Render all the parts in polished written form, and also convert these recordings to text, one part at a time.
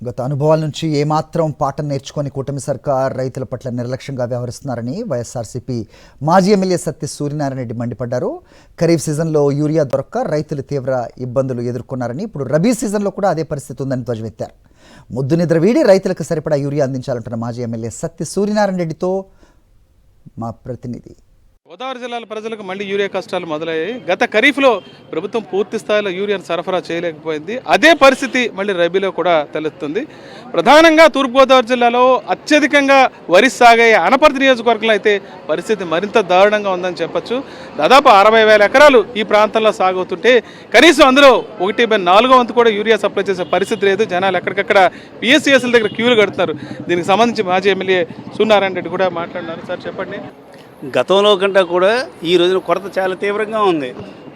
గత అనుభవాల నుంచి ఏమాత్రం పాఠం నేర్చుకొని కూటమి సర్కార్ రైతుల పట్ల నిర్లక్ష్యంగా వ్యవహరిస్తున్నారని వైఎస్ఆర్సీపీ మాజీ ఎమ్మెల్యే సత్తి సూర్యనారాయణ రెడ్డి మండిపడ్డారు. ఖరీఫ్ సీజన్లో యూరియా దొరక్క రైతులు తీవ్ర ఇబ్బందులు ఎదుర్కొన్నారని, ఇప్పుడు రబీ సీజన్లో కూడా అదే పరిస్థితి ఉందని ధ్వజమెత్తారు. ముద్దు నిద్ర వీడి రైతులకు సరిపడా యూరియా అందించాలంటున్న మాజీ ఎమ్మెల్యే సత్తి సూర్యనారాయణ రెడ్డితో మా ప్రతినిధి. గోదావరి జిల్లాల ప్రజలకు మళ్ళీ యూరియా కష్టాలు మొదలయ్యాయి. గత ఖరీఫ్లో ప్రభుత్వం పూర్తి స్థాయిలో యూరియాను సరఫరా చేయలేకపోయింది. అదే పరిస్థితి మళ్ళీ రబీలో కూడా తలెత్తుంది. ప్రధానంగా తూర్పుగోదావరి జిల్లాలో అత్యధికంగా వరి సాగే అనపర్తి నియోజకవర్గంలో అయితే పరిస్థితి మరింత దారుణంగా ఉందని చెప్పొచ్చు. దాదాపు 60,000 ఎకరాలు ఈ ప్రాంతంలో సాగుతుంటే కనీసం అందులో 1/4 వంతు కూడా యూరియా సప్లై చేసే పరిస్థితి లేదు. జనాలు ఎక్కడికక్కడ పిఎస్సిఎస్ల దగ్గర క్యూలు కడుతున్నారు. దీనికి సంబంధించి మాజీ ఎమ్మెల్యే సూర్యనారాయణ రెడ్డి కూడా మాట్లాడినారు. సార్ చెప్పండి. గతంలో కంటే కూడా ఈ రోజున కొరత చాలా తీవ్రంగా ఉంది.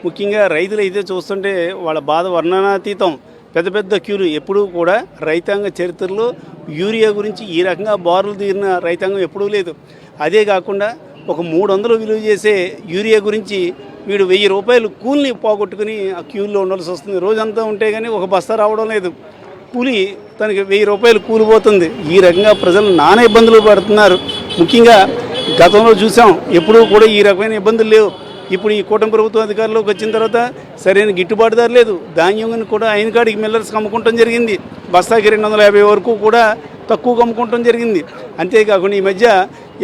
ముఖ్యంగా రైతులు అయితే చూస్తుంటే వాళ్ళ బాధ వర్ణనాతీతం. పెద్ద పెద్ద క్యూలు. ఎప్పుడూ కూడా రైతాంగ చరిత్రలో యూరియా గురించి ఈ రకంగా బారులు తీరిన రైతాంగం ఎప్పుడూ లేదు. అదే కాకుండా ఒక 300 విలువ చేసే యూరియా గురించి వీడు 1000 రూపాయలు కూలిని పోగొట్టుకుని ఆ క్యూల్లో ఉండాల్సి వస్తుంది. రోజంతా ఉంటే కానీ ఒక బస్తా రావడం లేదు. కూలి తనకి 1000 రూపాయలు కూలిపోతుంది. ఈ రకంగా ప్రజలు నానా ఇబ్బందులు పడుతున్నారు. ముఖ్యంగా గతంలో చూసాం, ఎప్పుడూ కూడా ఈ రకమైన ఇబ్బందులు లేవు. ఇప్పుడు ఈ కూటమి ప్రభుత్వం అధికారంలోకి వచ్చిన తర్వాత సరైన గిట్టుబాటు ధర లేదు. ధాన్యం కూడా అయిన కాడికి మిల్లర్స్కి అమ్ముకుంటాం జరిగింది. బస్తాకి 250 వరకు కూడా తక్కువగా అమ్ముకుంటాం జరిగింది. అంతేకాకుండా ఈ మధ్య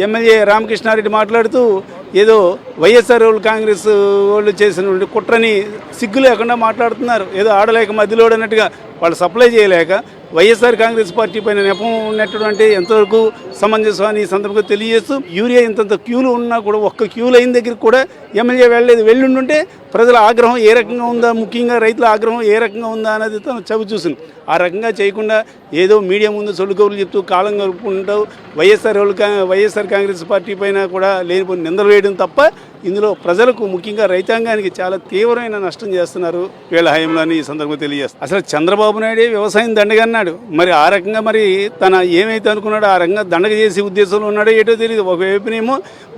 ఎమ్మెల్యే రామకృష్ణారెడ్డి మాట్లాడుతూ ఏదో వైఎస్ఆర్ కాంగ్రెస్ వాళ్ళు చేసినటువంటి కుట్రని సిగ్గు లేకుండా మాట్లాడుతున్నారు. ఏదో ఆడలేక మధ్యలో అన్నట్టుగా వాళ్ళు సప్లై చేయలేక వైఎస్ఆర్ కాంగ్రెస్ పార్టీ పైన నెపం ఉన్నటువంటి ఎంతవరకు సమంజసమని ఈ సందర్భంగా తెలియజేస్తూ, యూరియా ఇంతంత క్యూలు ఉన్నా కూడా ఒక్క క్యూలు అయిన దగ్గరికి కూడా ఎమ్మెల్యే వెళ్ళలేదు. వెళ్ళుంటుంటే ప్రజల ఆగ్రహం ఏ రకంగా ఉందా, ముఖ్యంగా రైతుల ఆగ్రహం ఏ రకంగా ఉందా అనేది తను చవి చూసింది. ఆ రకంగా చేయకుండా ఏదో మీడియా ముందు సొల్లుకబులు చెప్తూ కాలం గడుపుకుంటావు వైఎస్ఆర్ కాంగ్రెస్ పార్టీ పైన కూడా లేనిపోయిన నిందలు వేయడం తప్ప ఇందులో ప్రజలకు ముఖ్యంగా రైతాంగానికి చాలా తీవ్రమైన నష్టం చేస్తున్నారు వీళ్ళ హయాంలో అని ఈ సందర్భంగా తెలియజేస్తారు. అసలు చంద్రబాబు నాయుడే వ్యవసాయం దండగన్నాడు. మరి ఆ రకంగా మరి తన ఏమైతే అనుకున్నాడో ఆ రకంగా దండగ చేసే ఉద్దేశంలో ఉన్నాడో ఏటో తెలియదు. ఒకవైపునేమో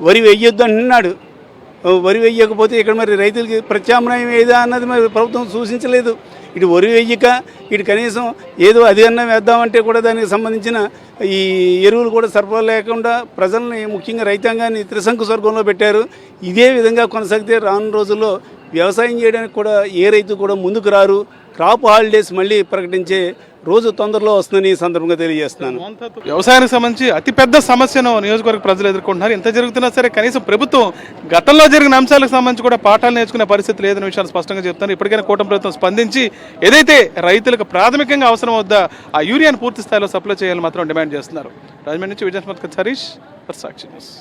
వరి వెయ్యొద్దు అంటున్నాడు. వరి వెయ్యకపోతే ఇక్కడ మరి రైతులకి ప్రత్యామ్నాయం ఏదా అన్నది మరి ప్రభుత్వం సూచించలేదు. ఇటు వరి వెయ్యక ఇటు కనీసం ఏదో అధికన్నా వేద్దామంటే కూడా దానికి సంబంధించిన ఈ ఎరువులు కూడా సరఫరా లేకుండా ప్రజల్ని ముఖ్యంగా రైతాంగాన్ని త్రిశంకు స్వర్గంలో పెట్టారు. ఇదే విధంగా కొనసాగితే రానున్న రోజుల్లో వ్యవసాయం చేయడానికి కూడా ఏ రైతు కూడా ముందుకు రారు. క్రాప్ హాలిడేస్ మళ్ళీ ప్రకటించే రోజు తొందరలో వస్తుందని ఈ సందర్భంగా తెలియజేస్తున్నాను. వ్యవసాయానికి సంబంధించి అతిపెద్ద సమస్యను నియోజకవర్గ ప్రజలు ఎదుర్కొంటున్నారు. ఎంత జరుగుతున్నా సరే కనీసం ప్రభుత్వం గతంలో జరిగిన అంశాలకు సంబంధించి కూడా పాఠాలు నేర్చుకునే పరిస్థితి లేదనే విషయాలు స్పష్టంగా చెప్తాను. ఇప్పటికైనా కూటమి ప్రభుత్వం స్పందించి ఏదైతే రైతులకు ప్రాథమికంగా అవసరం వద్దా ఆ యూరియాను పూర్తి స్థాయిలో సప్లై చేయాలని మాత్రం డిమాండ్ చేస్తున్నారు. రాజమండ్రి నుంచి విజయస్మత్ హరీష్, సాక్షి న్యూస్.